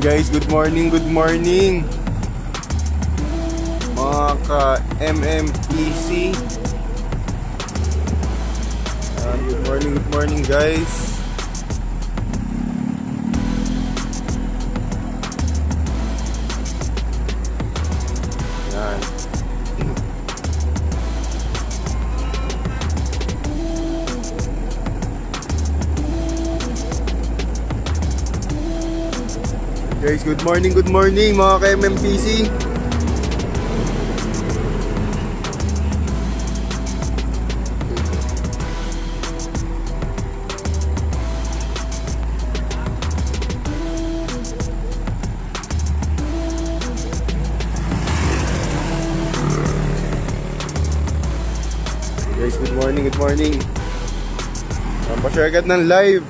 Guys, good morning, mga ka-MMPC. Good morning guys. Yan. Guys, good morning mga ka-MMPC. Guys, good morning. Pa-share agad ng live.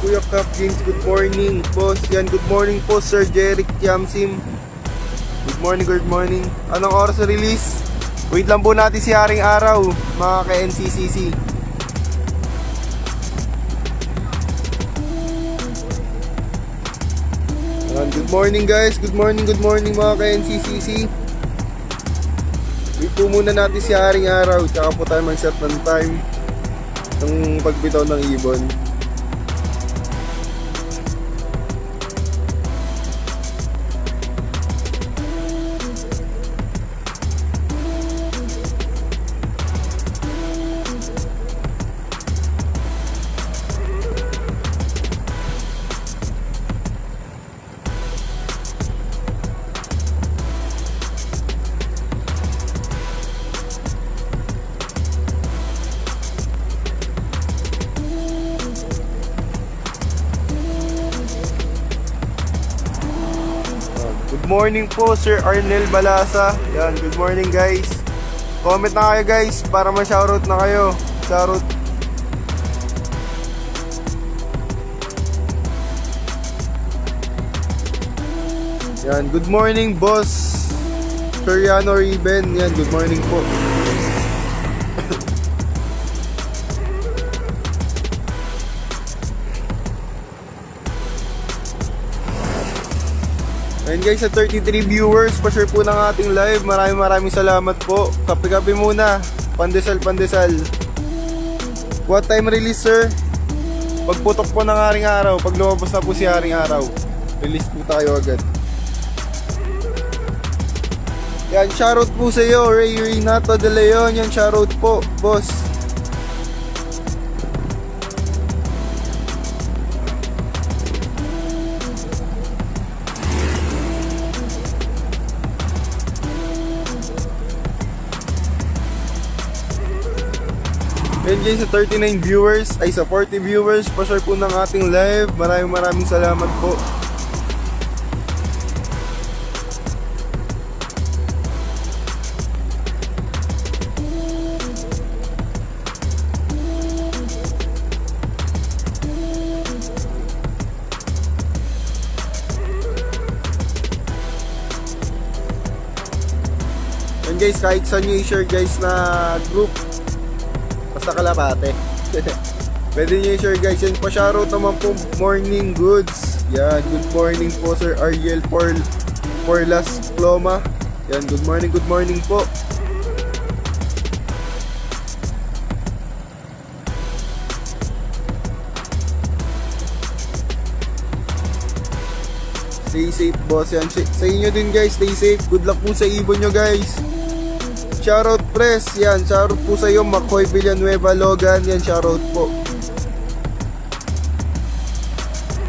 Kuya Cap James, good morning boss. Yan, good morning po Sir Jeric Tiamsim. Good morning. Anong oras na release? Wait lang po natin si Haring Araw, mga ka-NCCC. Yan, good morning guys, good morning mga ka-NCCC. Wait po muna natin si Haring Araw, tsaka po tayo mag-set ng time ng pagbitaw ng ibon. Good morning po Sir Arnel Balasa. Yan, good morning guys. Comment na kayo guys para ma-shoutout na kayo. Shoutout. Yan, good morning boss Sir Yano Riben. Yan, good morning po. And guys, sa 33 viewers, pa-share po ng ating live. Maraming salamat po. Kape-kape muna. Pandesal. What time release sir? Pagputok po ng Haring Araw. Pag lumabas na po si Haring Araw, release po tayo agad. Yan, shoutout po sa iyo Ray Renato De Leon. Yan, shoutout po boss. And guys, sa 39 viewers, ay sa 40 viewers, pa-share po ng ating live. Maraming salamat po. And guys, kahit saan nyo i-share guys na group, basta Kalapate. Pwede nyo i-share guys. Yan pa, shoutout naman po Morning Goods. Yan, good morning po Sir Ariel Porlas Ploma. Yan, good morning po. Stay safe boss. Yan, sa inyo din guys, stay safe. Good luck po sa ibon nyo guys. Shoutout press, yan, shoutout po sa iyo McCoy Villanueva Logan, yan, shoutout po.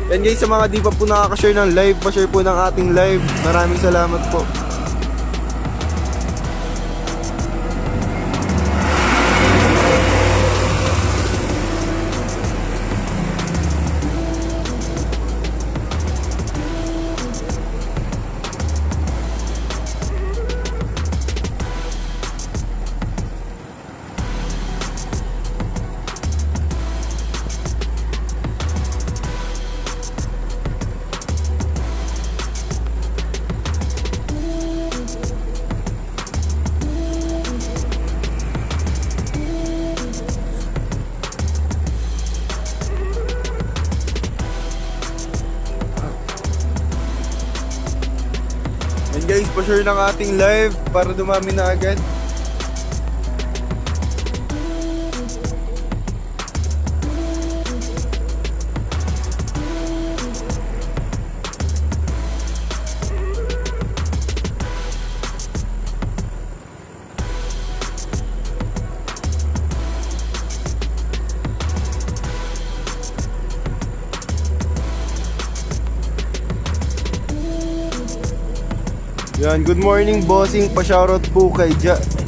Yan guys, sa mga di pa po nakaka-share ng live, pa-share po ng ating live. Maraming salamat po. pa-share ng ating live para dumami na agad. Yan, good morning bossing, pa-shoutout po kay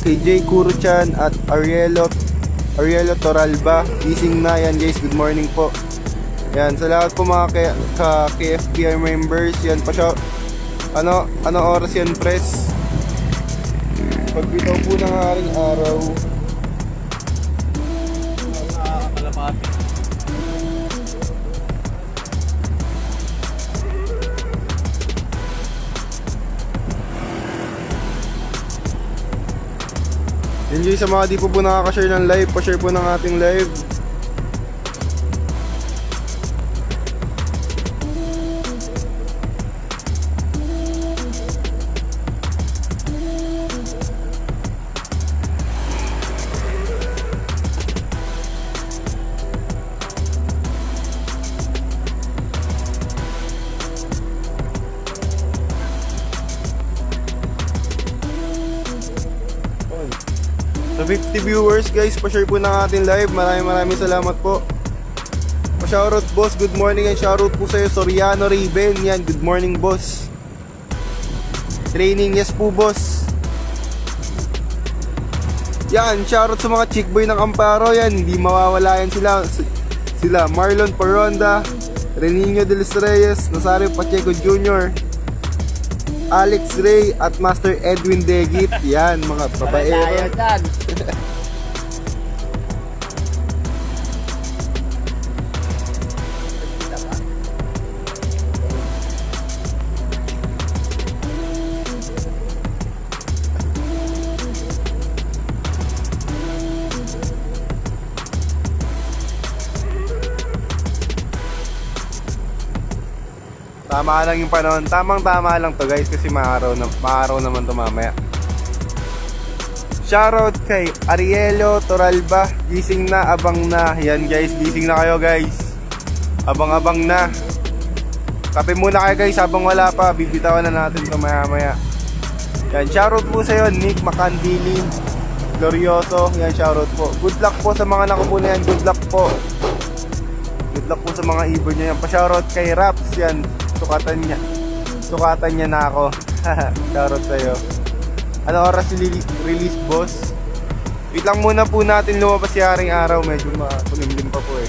Jay Kuruchan at Arielo Toralba. Gising na yan guys, good morning po. Yan, sa lahat po mga KFBI members, yan pa-shout. Ano oras yan press? Pagbitaw po ng aring araw. Kalapati. Enjoy sa mga di po nakaka-share ng live, pa-share po ng ating live. Sa 50 viewers guys, pa-share po ng ating live. Maraming salamat po. Pa-shoutout boss, good morning and shoutout po sa'yo Soriano Raven. Yan, good morning boss. Training, yes po boss. Yan, shoutout sa mga chick boy ng Amparo. Yan, hindi mawawala yan sila Marlon Paronda, Renino de los Reyes, Nazario Pacheco Jr., Alex Ray at Master Edwin Degit. Yan, mga babaero. Tama lang yung panahon. Tamang-tama lang to guys kasi maaraw naman to mamaya. Shoutout kay Arielo Toralba. Gising na, abang na. Yan guys, gising na kayo guys. Abang-abang na. Kape muna kayo guys habang wala pa. Bibitawan na natin to maya-maya. Yan, shoutout po sa'yo Nick Macandili Glorioso. Yan, shoutout po. Good luck po sa mga nakupo na yan. Good luck po. Good luck po sa mga ibon nyo yan. Pa-shoutout kay Raps. Yan, sukatan niya na ako. Shoutout sa'yo. Ano oras release boss? Wait lang muna po natin lumabas si Haring Araw. Medyo makulimlim pa po eh.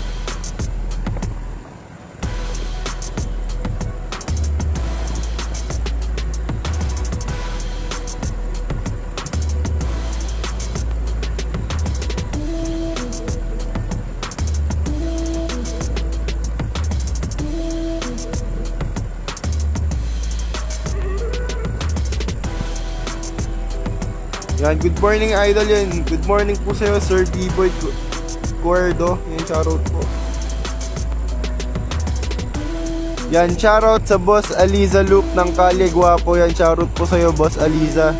Yan, good morning idol yan. Good morning po sa'yo Sir D-Boy Cuerdo. Yan, shoutout po. Yan, shoutout sa Boss Aliza Loop ng Kalye Guapo. Yan, shoutout po sa'yo Boss Aliza.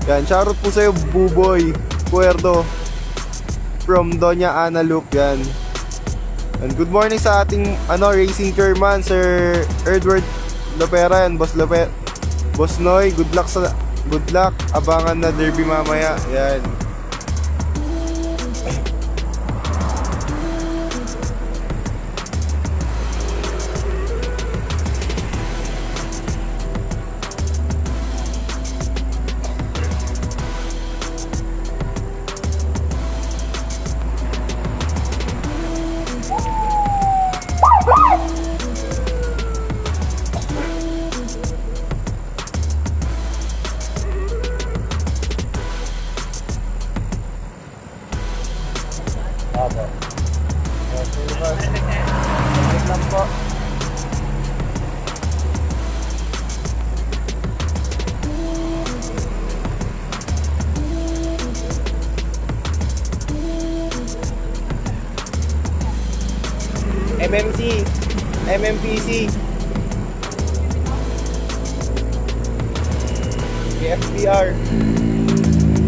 Yan, shoutout po sa'yo Buboy Cuerdo from Doña Ana Loop. Yan. And good morning sa ating racing chairman Sir Edward Lopera. Yan, Boss Noy, good luck, abangan na derby mamaya. Yan. MMPC FPR.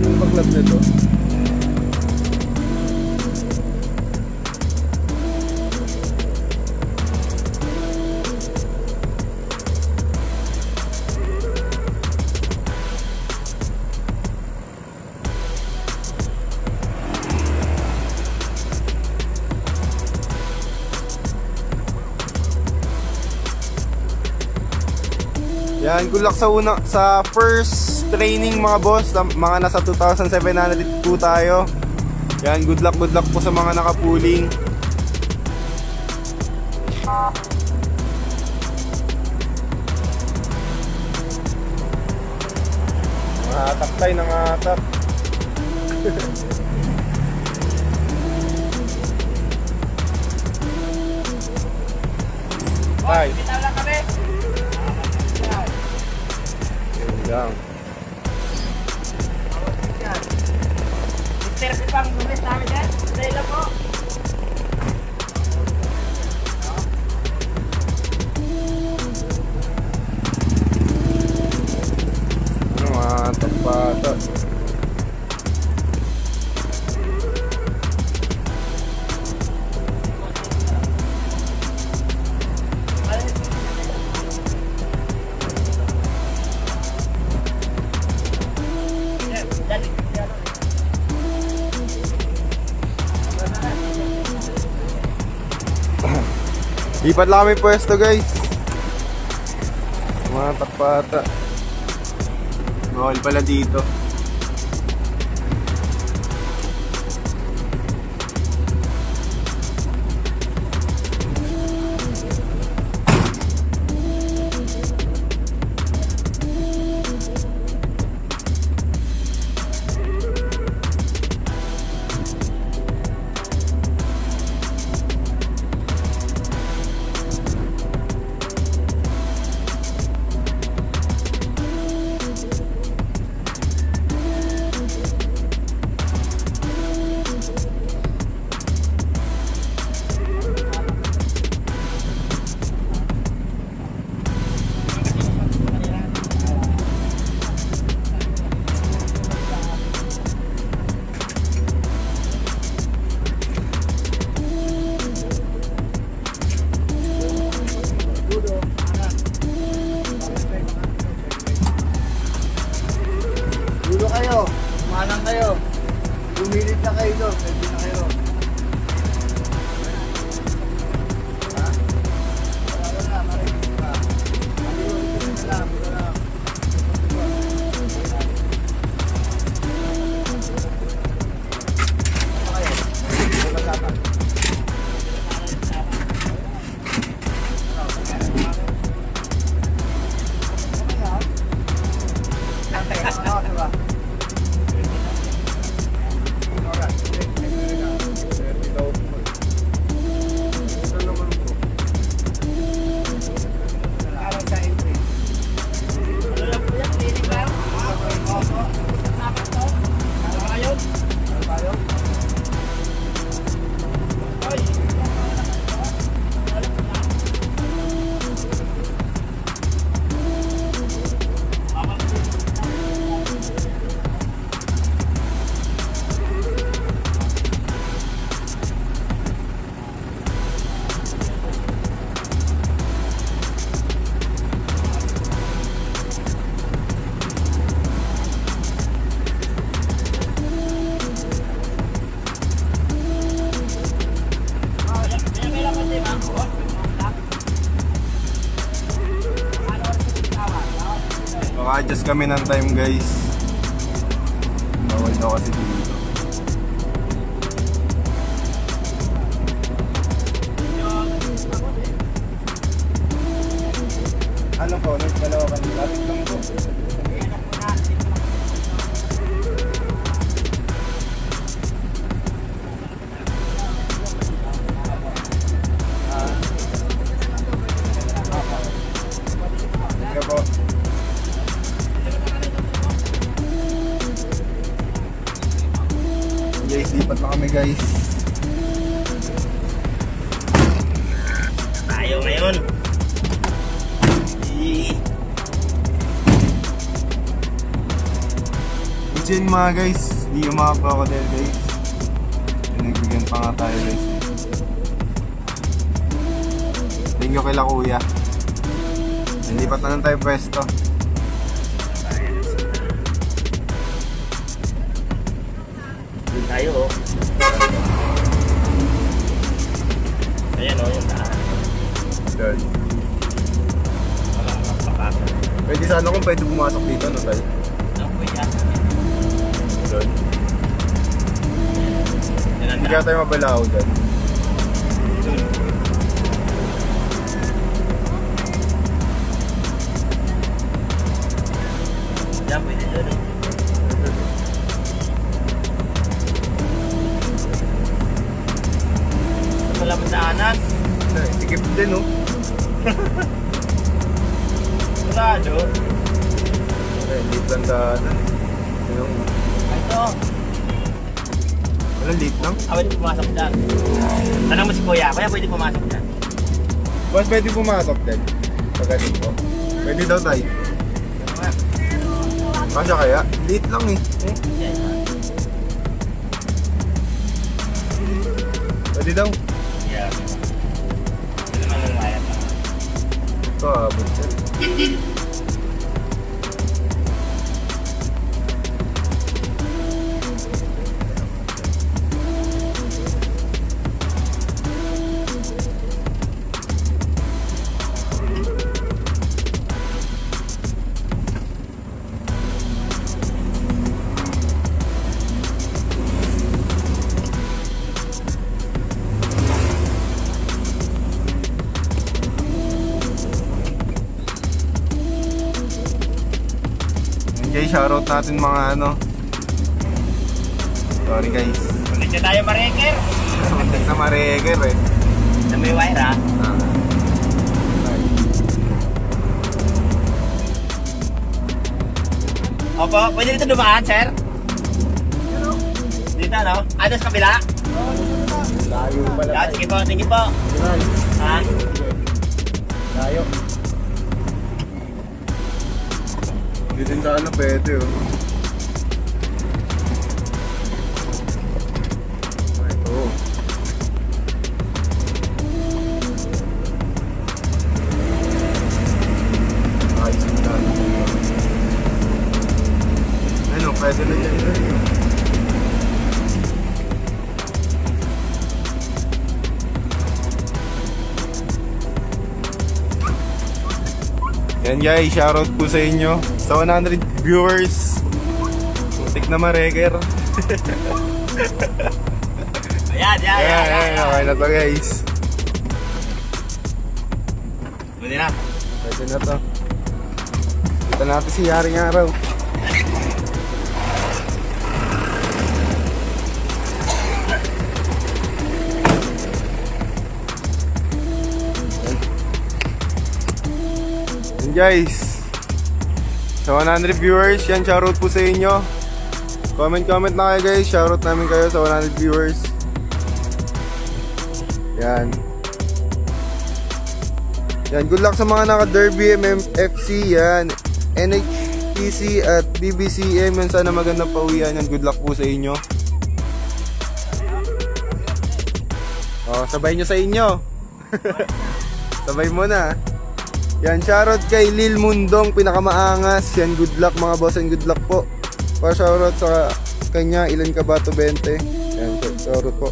Ano ba club na to? Yan, good luck sa first training mga boss. Mga nasa 2,700 po tayo. Yan, good luck po sa mga nakapuling. Nangatak tayo, nangatak. Ay. Bitaw lang kami. Yan. Mister, pang gumis namin yan. Dahil lang po. Ano mga tapata. Lipat lang kami pwesto guys. Mga tapata. Bawal pala dito. Dulo kayo, manang kayo. Bumilit na kayo doon, pwede na kayo. Ha? Wala, marinig ka. Marinig ka lang, wala. Maka-adjust kami ng time guys. Bawal daw kasi dito. Ano po? Nagdalawa kami. Lapit lang po. Sige po. Guys, lipat na kami guys. Tayo ngayon. yan mga guys. Hindi yung mga crocodile guys. Pinagbigyan pa nga tayo guys. Thank you kila kuya. Nilipat na lang tayo pwesto. Doon tayo oh. Ayan oh, yung daan. Doon. Walang makapasok. Pwede sana kung pwede pumasok dito, no tayo? Ang kuya. Doon. Yan ang Hindi kaya daan. tayo mabalaw dyan. Doon. Yan, pwede doon oh. Ito pala daanan. Sikip din, no? Wala doon. Late lang daanan. Yung... Ito. Walang late lang. Pwede pumasok dyan. Tanang mo si kuya. Kuya, pwede pumasok dyan. Boss, pwede pumasok din. Pagkasin ko. Pwede daw tayo. Kasya kaya? Late lang eh. Yan. Pwede daw. Yeah. Ito naman yung wire na. Ito, abot yan. Okay, shoutout natin mga ano. Sorry guys. Ulit na tayo mareker. Muntik na mareker eh. Na may wire ha. Opo, pwede dito dumaan, sir? Dito, no? Ah, doon sa kabila? Layo pala. Ah, sige po, sige po. Ha? Layo. Hindi din sana pwede oh. Ito. Ayos yung daan. Ano, pwede na dyan. Yan guys, shoutout po sa inyo. Sa 100 viewers. Muntik na mareker. Ayan, Ayan, okay na to guys. Pwede na. Pwede na to. Kita natin si Yaring Araw. Yan guys. Sa 100 viewers, yan shoutout po sa inyo. Comment na kayo guys. Shoutout namin kayo sa 100 viewers. Yan. Yan, good luck sa mga naka-Derby, MMFC, yan. NHPC at BBCM, yan sana magandang pauwian yan. Good luck po sa inyo. Oh, sabay nyo sa inyo. Sabay mo na. Yan, shoutout kay Lil Mundong, pinakamaangas. Yan, good luck mga boss and good luck po. Pa-shoutout sa kanya, Ilan Kabato 20. Yan, shoutout po.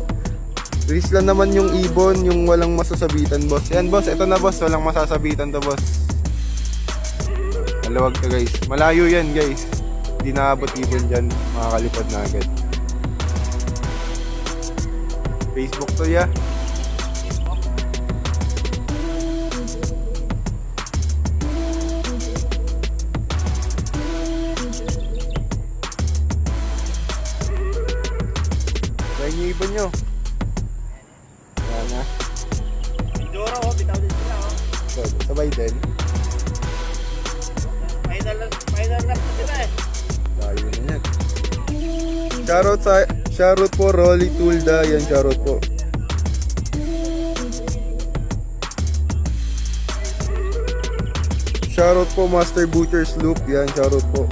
Please lang naman yung ibon, yung walang masasabitan, boss. Yan, boss. Ito na, boss. Walang masasabitan to, boss. Malawag to, guys. Malayo yan, guys. Hindi naabot ibon dyan. Makakalipad na agad. Facebook to, ya. Kaya yung ibon nyo. Na. Doro, oh, bitaw din sila, oh. So, sabay din. Final lap na sila eh. Tayo na yan. Shoutout po Rolly Tulda. Yan, shoutout po. Shoutout po Master Butcher's Loop. Yan, shoutout po.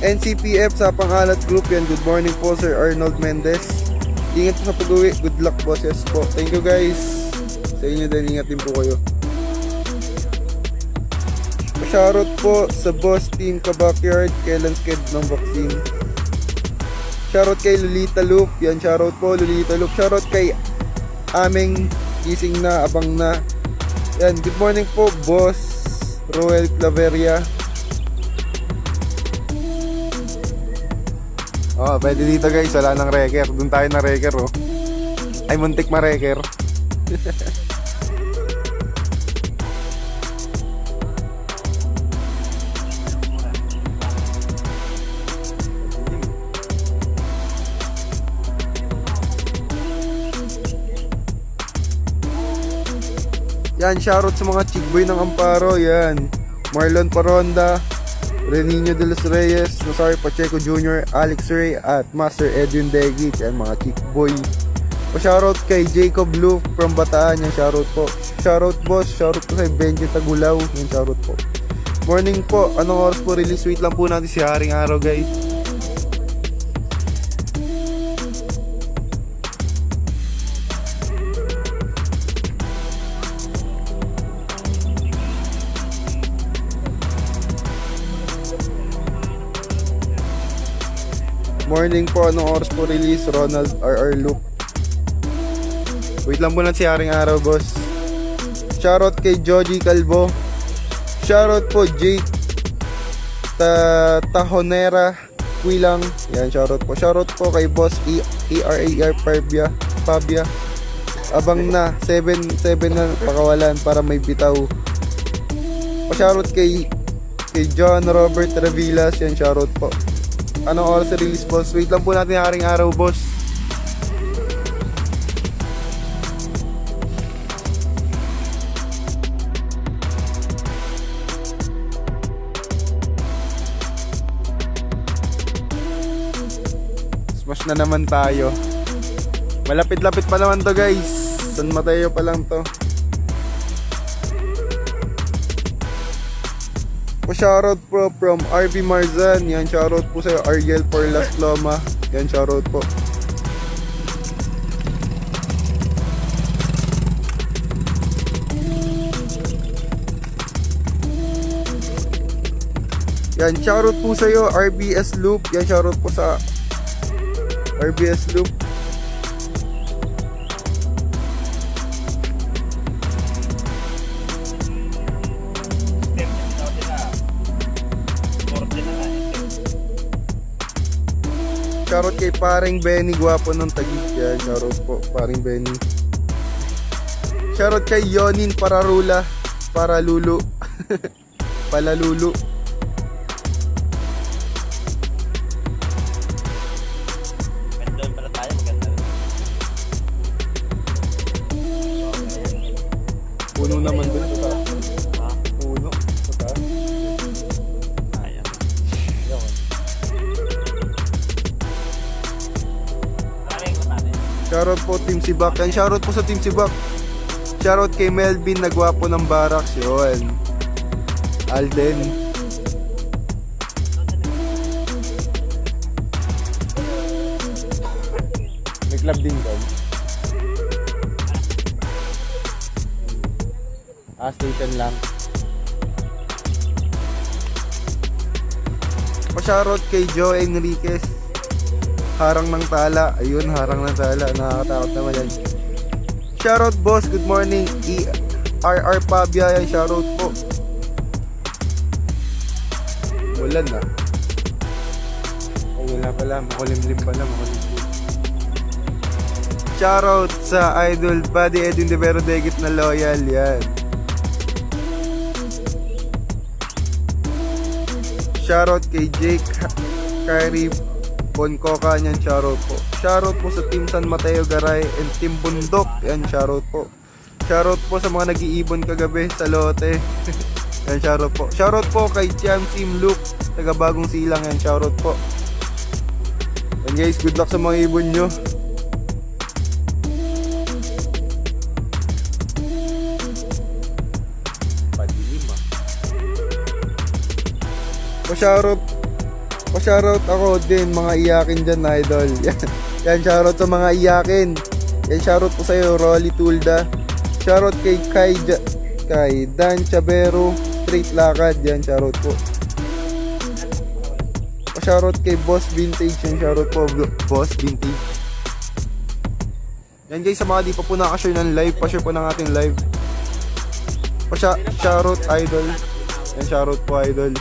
NCPF sa Pangalat Group yan. Good morning po Sir Arnold Mendez. Ingat po sa pag-uwi. Good luck bosses po. Thank you guys. Sa inyo din, ingat din po kayo. Shoutout po sa boss team Kabakyard. Kailan sked ng vaccine. Shoutout kay Lolita Loop. Yan, shoutout po Lolita Loop. Shoutout kay Aming gising na, abang na. Yan, good morning po boss Roel Claveria. Oh, pwede dito guys, wala nang wrecker. Doon tayo na wrecker oh. Ay, muntik ma-wrecker. Yan, shoutout sa mga chickboy ng Amparo. Yan, Marlon Paronda, Renino de los Reyes, Rosario Pacheco Jr., Alex Ray, at Master Edwin Degit. Yan, mga chickboy. Pa-shoutout kay Jacob Luke from Bataan. Yan, shoutout po. Shoutout boss, shoutout po kay Benji Tagulaw. Yan, shoutout po. Morning po, anong oras po release? Wait lang po natin si Haring Araw guys. Morning po, anong oras po release? Ronald RR Luke. Wait lang po na si Haring Araw boss. Shoutout kay Joji Calvo. Shoutout po Jake Tahonera Quilang. Yan, shoutout po. Shoutout po kay boss ERAR Pabia. Abang na 7 na pakawalan para may bitaw. Pa-shoutout kay John Robert Revilas. Yan, shoutout po. Anong oras sa release boss? Wait lang po natin Haring Araw boss. Smash na naman tayo. Malapit-lapit pa naman to guys. San Mateo pa lang to. Shoutout po from RV Marzan. Yan, shoutout po sa Ariel Porlas Loma. Yan, shoutout po. Yan, shoutout po sa iyo RBS Loop. Yan, shoutout po sa RBS Loop. Shoutout kay paring Benny Guwapo ng Taguig. Yan, shoutout po paring Benny. Shoutout kay Yonin Pararula, Paralulu. Palalulu. Doon pala tayo, maganda. Puno naman doon sa taas. Ha? Puno sa taas. Ayan. Shoutout po Team Sibak. Yan, shoutout po sa Team Sibak. Shoutout kay Melvin Nagwapo ng Barracks. Yun, Alden. May club din doon. Station lang. Pa-shoutout kay Joe Enriquez. Harang ng tala. Ayun, harang ng tala. Nakakatakot naman yan. Shoutout boss, good morning. ERR Pabia. Yan, shoutout po. Ulan na. Ay, wala pala. Makulimlim pala. Makulimlim. Shoutout sa idol Buddy Edwin de Vero Degit na loyal. Yan. Shoutout kay Jake Kyrie Boncoca. Yan, shoutout po. Shoutout po sa Team San Mateo Garay and Team Bundok. Yan, shoutout po. Shoutout po sa mga nag-iibon kagabi sa lote. Yan, shoutout po. Shoutout po kay Chiam Sim Luke, taga Bagong Silang. Yan, shoutout po. And guys, good luck sa mga ibon nyo. Pa-shoutout ako din mga iyakin dyan na idol. Yan, shoutout sa mga iyakin. Yan, shoutout po sa'yo, Rolly Tulda. Shoutout kay Dan Chabero, Straight Lakad. Yan, shoutout po. Pa-shoutout kay Boss Vintage. Yan, shoutout po, Boss Vintage. Yan guys, sa mga di pa po nakashare ng live, pa-share po ng ating live. Pa-shoutout idol. Yan, shoutout po idol.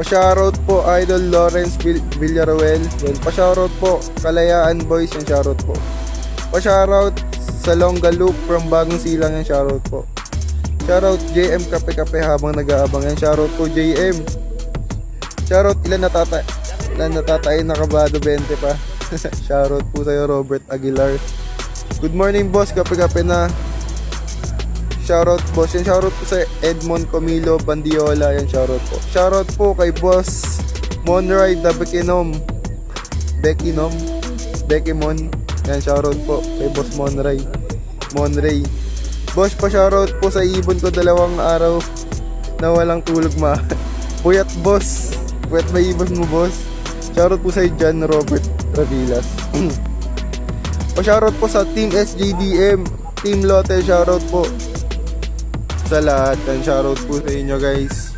Pa-shoutout po idol Lawrence Villaruel. Well, pa-shoutout po Kalayaan Boys, yan shoutout po. Pa-shoutout sa Longga Loop from Bagong Silang, yan shoutout po. Shoutout JM Kape habang nag-aabang, yan shoutout po JM. Shoutout ilan natatay nakabado 20 pa. Shoutout po sa'yo Robert Aguilar. Good morning boss, kape na. Shoutout boss, yan shoutout po sa Edmond Comilo Bandiola, yan shoutout po. Shoutout po kay boss Monray the Bekimon, yan shoutout po kay boss Monray. Boss, pa shoutout po sa ibon ko 2 araw na walang tulog Puyat boss, puyat may ibon mo boss. Shoutout po sa John Robert Ravilas. Pa shoutout po sa Team SJDM, Team Lotte, shoutout po sa lahat. And shoutout po sa inyo guys.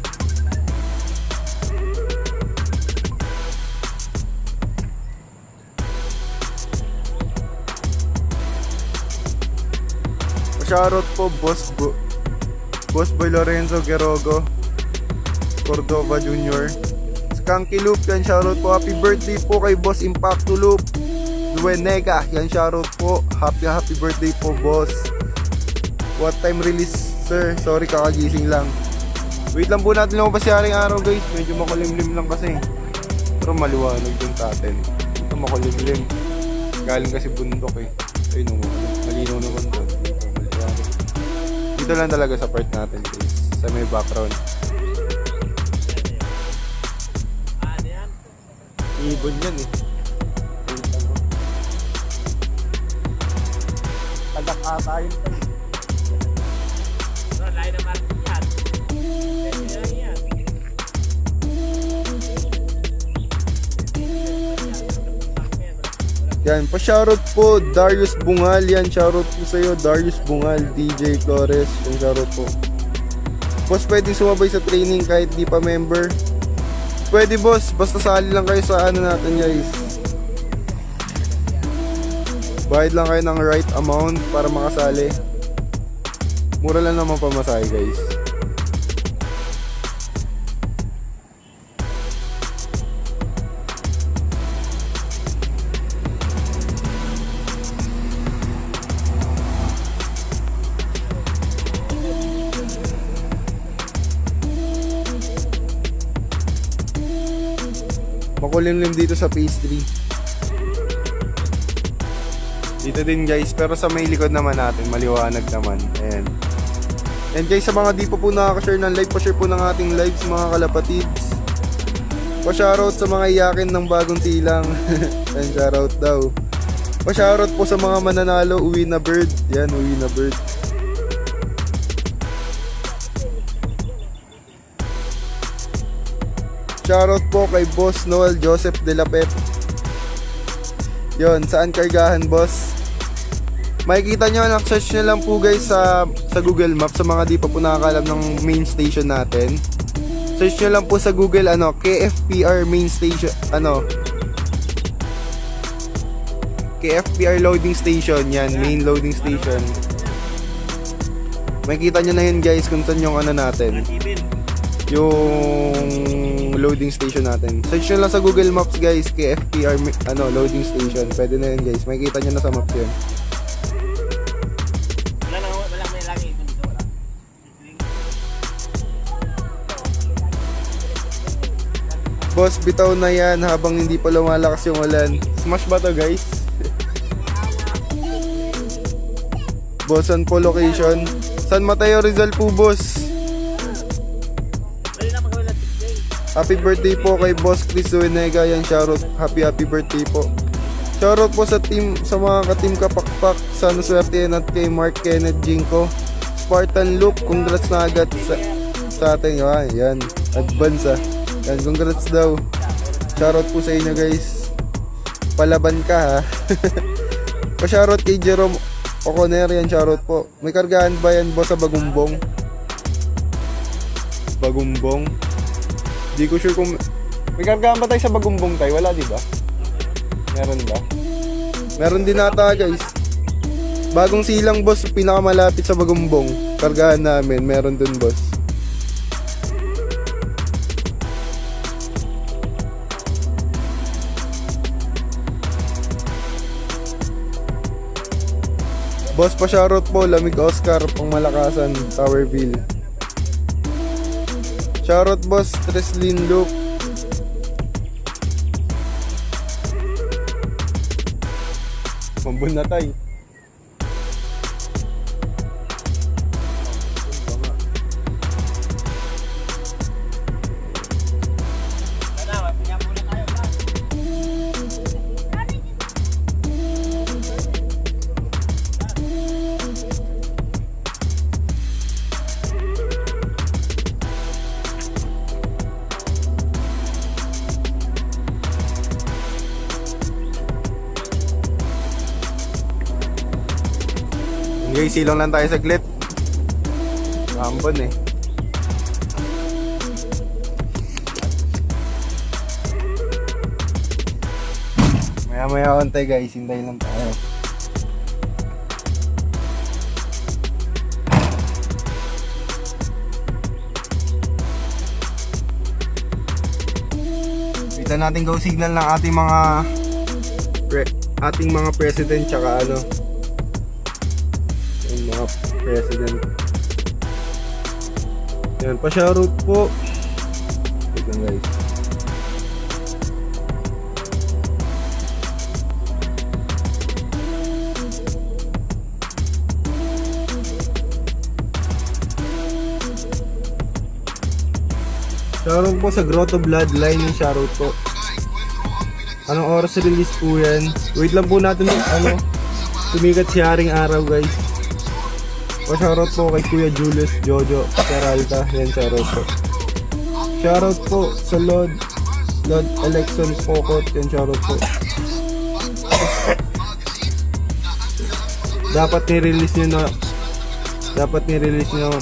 Shoutout po Boss Boy Lorenzo Gerogo Cordova Jr. Skanky Loop, yan shoutout po. Happy birthday po kay Boss Impacto Loop Duenega, yan shoutout po. Happy birthday po boss. What time release sir? Sorry, kakagising lang. Wait lang po natin lumabas yaring araw guys. Medyo makulimlim lang kasi. Pero maliwanag yung tatin. Ito makulimlim. Galing kasi bundok eh. Ayun, malinaw naman doon. Dito lang talaga sa part natin guys, sa may background. Ibon yan eh. Tagakata yun pa. Lain na market yan. Yan. Yan, pa-shoutout po Darius Bungal, yan shoutout po sa'yo Darius Bungal, DJ Flores, yan shoutout po. Boss, pwedeng sumabay sa training kahit di pa member? Pwede boss, basta sali lang kayo sa ano natin guys. Bayad lang kayo ng right amount para makasali. Mura lang naman pamasahe guys. Makulimlim dito sa pastry. Dito din guys, pero sa may likod naman natin, maliwanag naman. Ayan. And guys, sa mga di pa po nakaka-share ng live, pa-share po ng ating lives mga kalapatids. Pa-shoutout sa mga iyakin ng Bagong Silang. Yan, shoutout daw. Pa-shoutout po sa mga mananalo, uwi na bird. Yan, uwi na bird. Shoutout po kay Boss Noel Joseph De La Pep. Yon, saan kargahan boss? Makikita nyo, search nyo lang po guys sa Google Maps sa mga di pa po nakakalam ng main station natin. Search nyo lang po sa Google KFPR main station, KFPR loading station, yan, main loading station. Makikita nyo na yun guys kung saan yung natin, yung loading station natin. Search nyo lang sa Google Maps guys, KFPR loading station. Pwede na yun guys, makikita nyo na sa maps yun. Wala may lagi ito dito, wala. Boss, bitaw na yan habang hindi pa lumalakas yung ulan. Smash ba to guys? Boss, saan po location? San Mateo Rizal po boss. Happy birthday po kay Boss Chris Zuenega. Yan, shoutout. Happy birthday po. Shoutout po sa team, sa mga ka-team Kapakpak. Sana swerte yan at kay Mark Kenneth Jinko. Spartan Loop, congrats na agad sa atin. Yan, advance Yan, congrats daw. Shoutout po sa inyo guys. Palaban ka ha. Pa-shoutout kay Jerome Oconer. Yan, shoutout po. May kargahan ba yan boss sa Bagumbong? Bagumbong? Di ko sure kung... May kargahan ba tayo sa Bagumbong tayo? Wala diba? Meron ba? Meron din ata guys. Bagong silang boss, pinakamalapit sa Bagumbong. Kargahan namin, meron dun boss. Boss pa shoutout po, Lamig Oscar, Pangmalakasan, Towerville. Shoutout boss, Treslin Loop. Mambun na tayo. Guys, silong lang tayo saglit. Rambon eh. Maya onte guys, hintay lang tayo. Kita natin go signal ng ating mga president tsaka ano, mga president. Yan, pa-shoutout po. Wait lang guys. Shoutout po sa Grotto Bloodline, yung shoutout po. Anong oras release po yan? Wait lang po natin ano, sumikat si Haring Araw guys. Pa-shoutout po kay Kuya Julius Jojo Peralta. Yan, shoutout po. Shoutout po sa Lord Alexon Pokot. Yan, shoutout po. Dapat ni-release nyo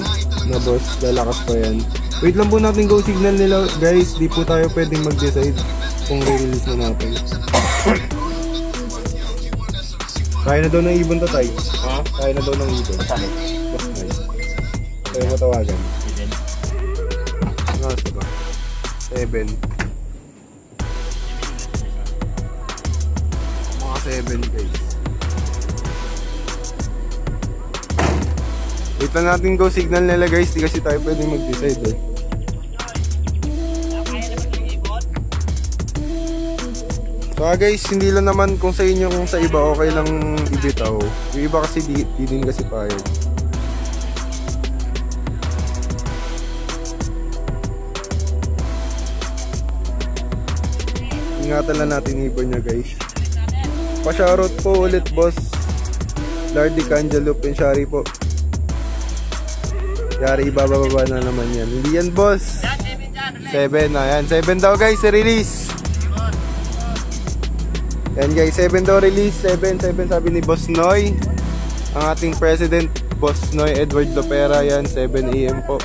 na boss. Lalakas pa yan. Wait lang po natin go signal nila guys. Di po tayo pwedeng mag-decide kung re-release na natin. Kaya na daw ng ibon to tayo. Ha? Kaya na daw ng ibon. Saan? Boss guys. Kaya mo tawagan. Nasa ba? 7. Mga 7 guys. Wait lang natin go signal nila guys. Di kasi tayo pwedeng mag-decide eh. So guys, hindi lang naman kung sa inyo, kung sa iba okay lang ibitaw. Yung iba kasi di din kasi payag. Ingatan lang natin ibon niya guys. Pa-shoutout po ulit boss Lardy Canjalup and Shari po. Yari, ibababa na naman yan. Hindi yan boss. 7 na yan. 7 daw guys, release. Yan guys, 7 daw release. 7 sabi ni Boss Noy. Ang ating president, Boss Noy Edward Lopera. Yan, 7 AM po.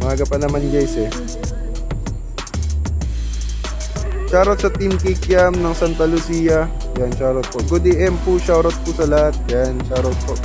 Maga pa naman guys eh. Shoutout sa Team Kikiam ng Santa Lucia. Yan, shoutout po. Good AM po, shoutout po sa lahat. Yan, shoutout po.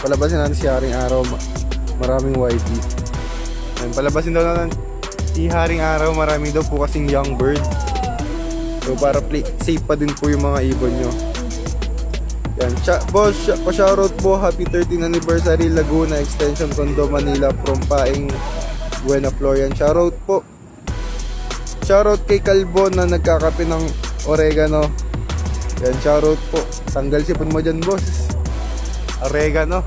palabasin natin si Haring Araw. Maraming YB. Yan, palabasin daw natin si Haring Araw. Marami daw po kasing young bird. So para safe pa din po yung mga ibon nyo. Yan, boss, pa-shoutout po. Happy 13th anniversary Laguna Extension Condo Manila from Paing Buena Florian. Shoutout po. Shoutout kay Calvo na nagkakape ng oregano. Yan, shoutout po. Tanggal sipon mo dyan, boss. Oregano.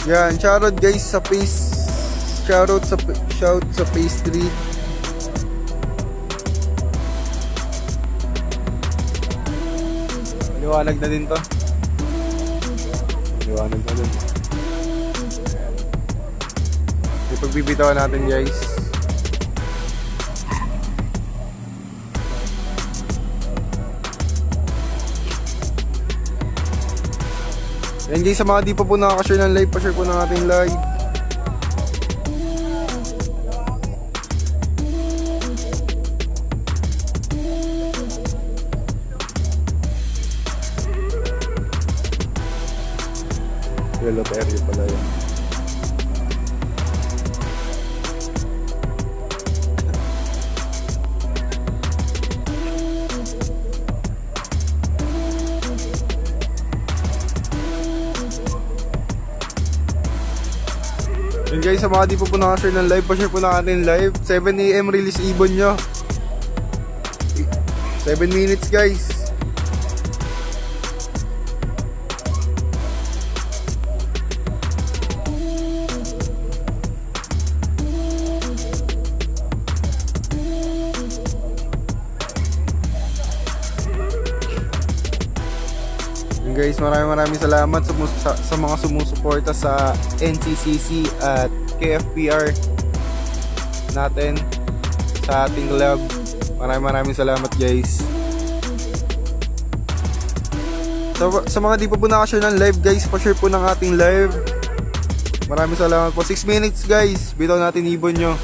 Yan, shoutout guys sa face. Shoutout sa face 3. Liwanag na din to. Liwanag na din. Ipagbibitawan natin guys. Yan guys, sa mga di pa po nakaka-share ng live, pa-share po ng ating live. Yellow area pala yan. Yun guys, sa mga di po nakashare ng live, pa-share po ng ating live. 7 AM release ibon nyo. 7 minutes guys. Guys, maraming salamat sa mga sumusuporta sa NCCC at KFPR natin sa ating club. Maraming salamat guys. Sa mga di pa po nakashare ng live guys, pa-share po ng ating live. Maraming salamat po. 6 minutes guys, bitaw natin ibon nyo.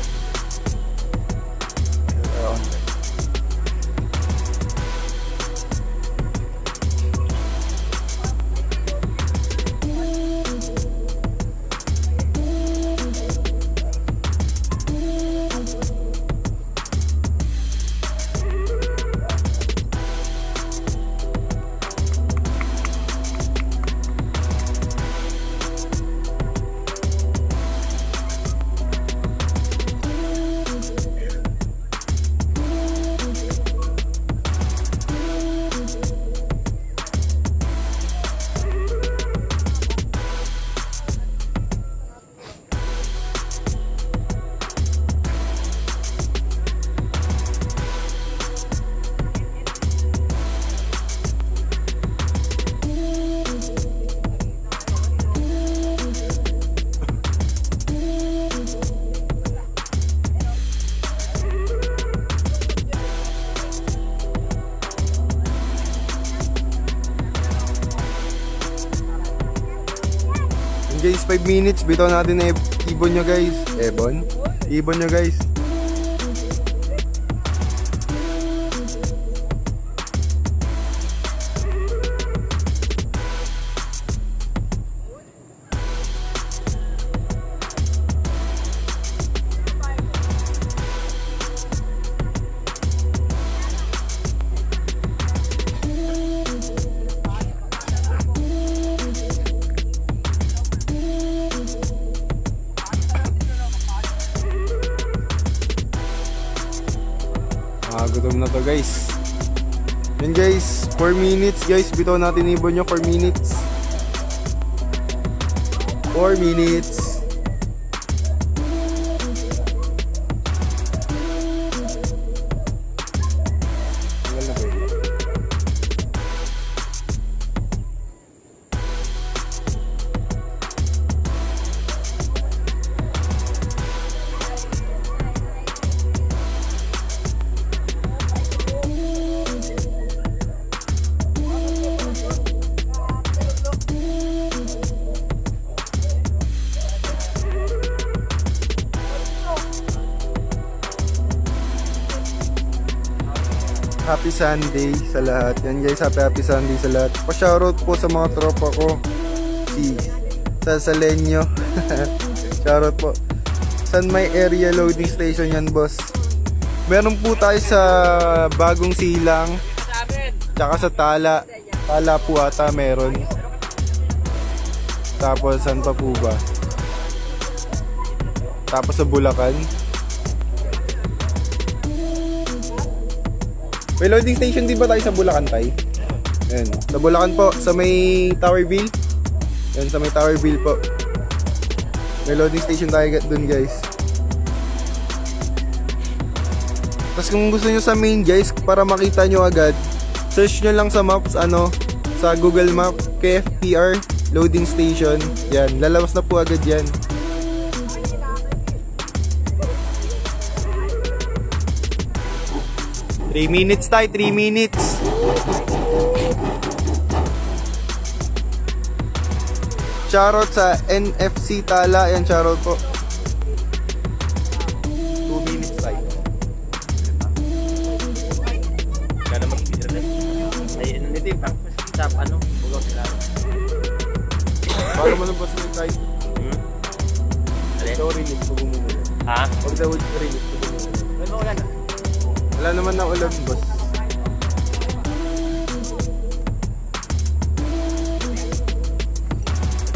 Guys, 5 minutes, bitaw natin na ibon nyo guys. Ibon nyo guys. Gutom na to guys. Yun guys, 4 minutes guys, bitaw natin ibon nyo. 4 minutes. 4 minutes. Happy Sunday sa lahat. Yan guys, happy Sunday sa lahat. Pa-shoutout po sa mga tropa ko. Si Sasalenyo. Shoutout po. San may area loading station yan, boss? Meron po tayo sa Bagong Silang. Tsaka sa Tala. Tala po ata meron. Tapos saan pa po ba? Tapos sa Bulacan. May loading station din ba tayo sa Bulacan, tay? Ayan. Sa Bulacan po, sa may Towerville. Ayan, sa may Towerville po. May loading station tayo dun, guys. Tapos kung gusto nyo sa main, guys, para makita nyo agad, search nyo lang sa maps, sa Google Map, KFPR loading station. Yan, lalabas na po agad yan. Three minutes tayo, 3 minutes. Shoutout sa NFC Tala. Yan, shoutout po. 2 minutes tayo. Kaya mag-speed rin. Ay, nandito yung pang-stop, bugaw sila. Paano mo nang basta yung tayo? Alin? Daw release ko muna. Ha? Huwag daw release ko muna. Ano ulan na? Wala naman na ulan, boss.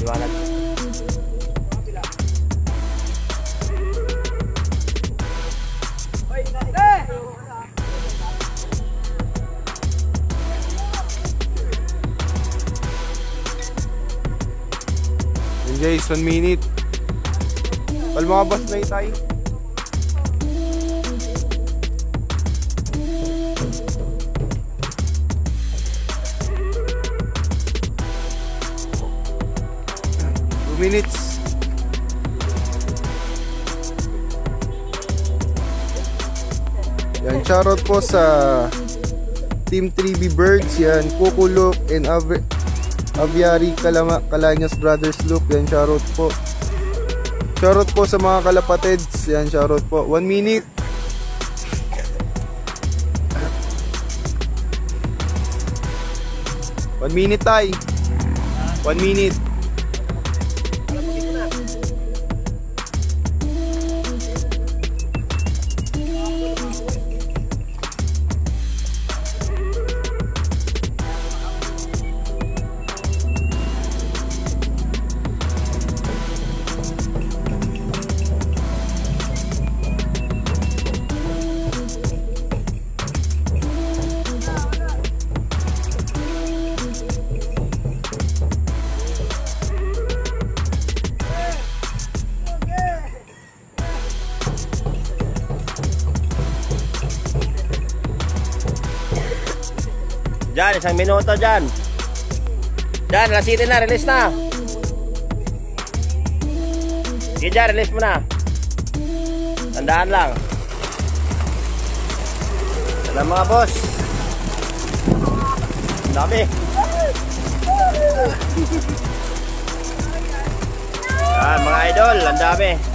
Liwanag. Yun guys, 1 minute. Pal mga boss na tayo. Minutes. Yan, shoutout po sa Team 3B Birds. Yan, Kukulok and Aviary Kalanyas Brothers Loop. Yan, shoutout po. Shoutout po sa mga kalapatids. Yan, shoutout po. 1 minute. One minute tay. 1 minute. Diyan, 1 minuto dyan. Diyan, lasitin na, release na. Sige dyan, release mo na. Tandaan lang. Yan ang mga boss. Ang dami. Yan, mga idol, ang dami.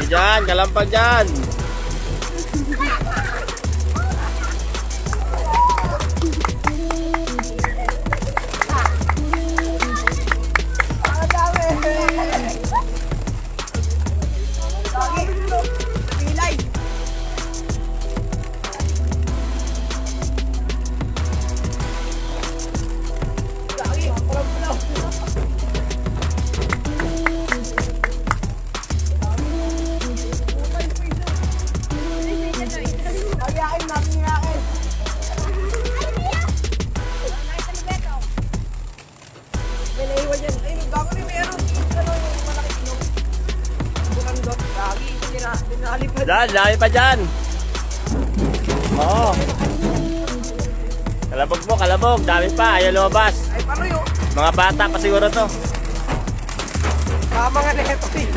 Diyan, kalampag dyan. Dyan, dami pa dyan. Oo. Kalabog mo, kalabog. Dami pa, ayaw lumabas. Ay, paano yun? Mga bata pa siguro to. Tama nga na ito eh.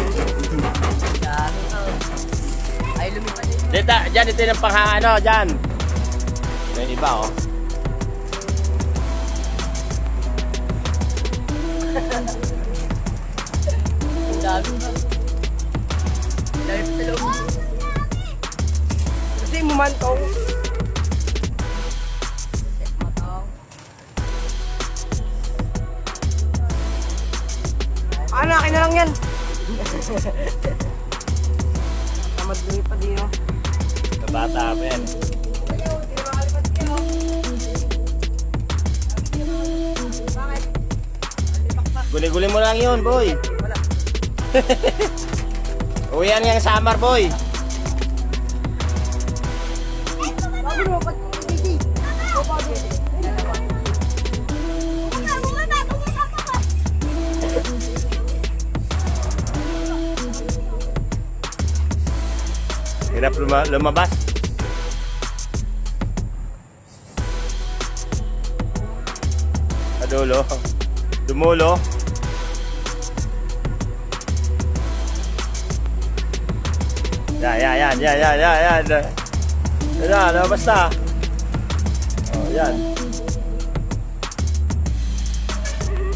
Ay, Dito, dyan, ito yung ano, dyan. May iba, oh. Dami ba? Dami pa sa loob. Kasi mumantong. Ano, akin na lang yan. Tamad lang pa din, oh. Bata pa yan. Guli-guli mo lang yun, boy. Uwian nga summer, boy. Hirap lumabas. Adulo. Dumulo. Yan. Yan, lumabas na. Oh, yan.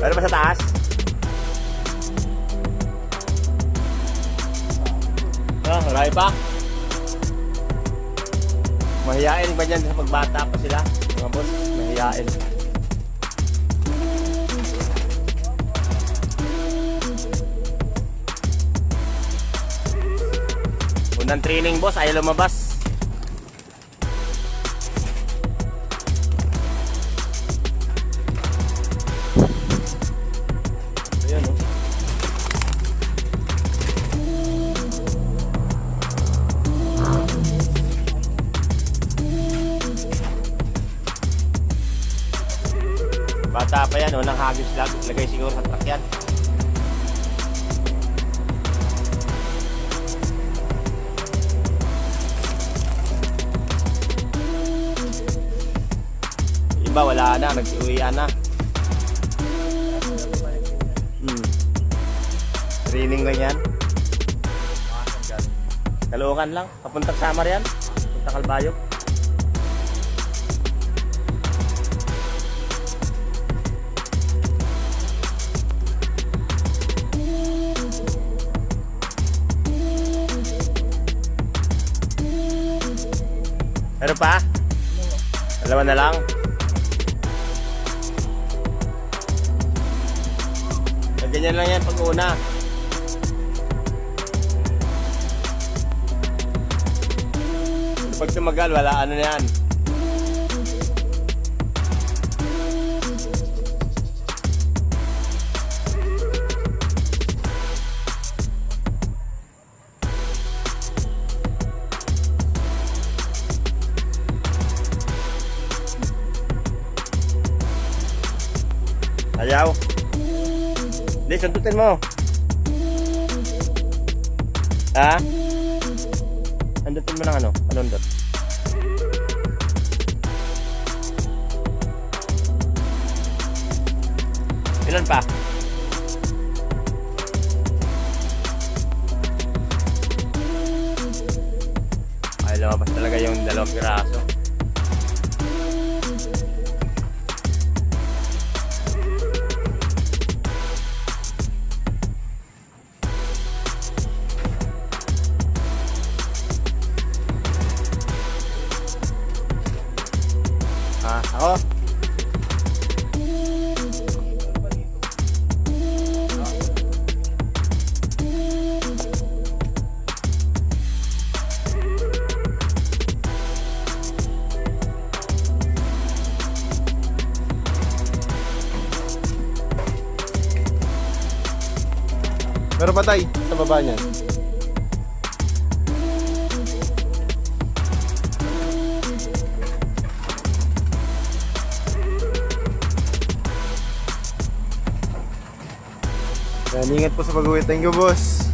Pero ba sa taas? Ah, marami pa. Mahiyain ba dyan sa pagbata pa sila? Mga boss, mahiyain. Unang training, boss, ayaw lumabas. Ayan, oh. Bata pa yan, unang hagis lang. Lagay siguro sa truck yan. Iba wala na, nag-uwian na. Training lang yan. Caloocan lang, papuntang Samar yan. Punta Calbayog. Meron pa? Dalawa na lang. Ganyan lang yan pag una. Pag tumagal, wala ano na yan. Ayaw. Hindi, sundutin mo. Ha? Sundutin mo ng ano? Panundot. Ilan pa? Ay, lumabas talaga yung 2 piraso. Ako. Pero patay sa baba niyan. Yan, ingat po sa pag-uwi. Thank you, boss.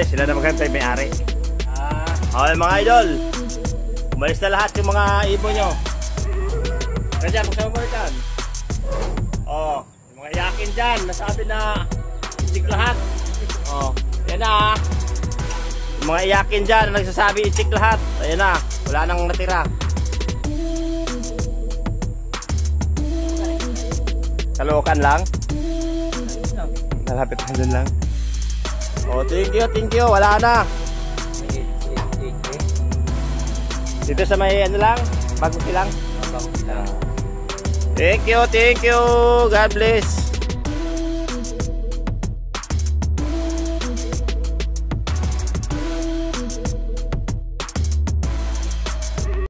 sila na maghantay may-ari. Ah, Okay mga idol, umalis na lahat yung mga ibon nyo. Kaya dyan, magsama mo dyan. Oh, yung mga yakin dyan, nasabi na itik lahat. Oh, yan na. Yung mga iyakin dyan, nagsasabi itik lahat. Ayan na, wala nang natira. Kalokan lang. Nalapit na dun lang. Oh, thank you, wala na. Dito sa may ano lang, bago silang. Thank you, God bless.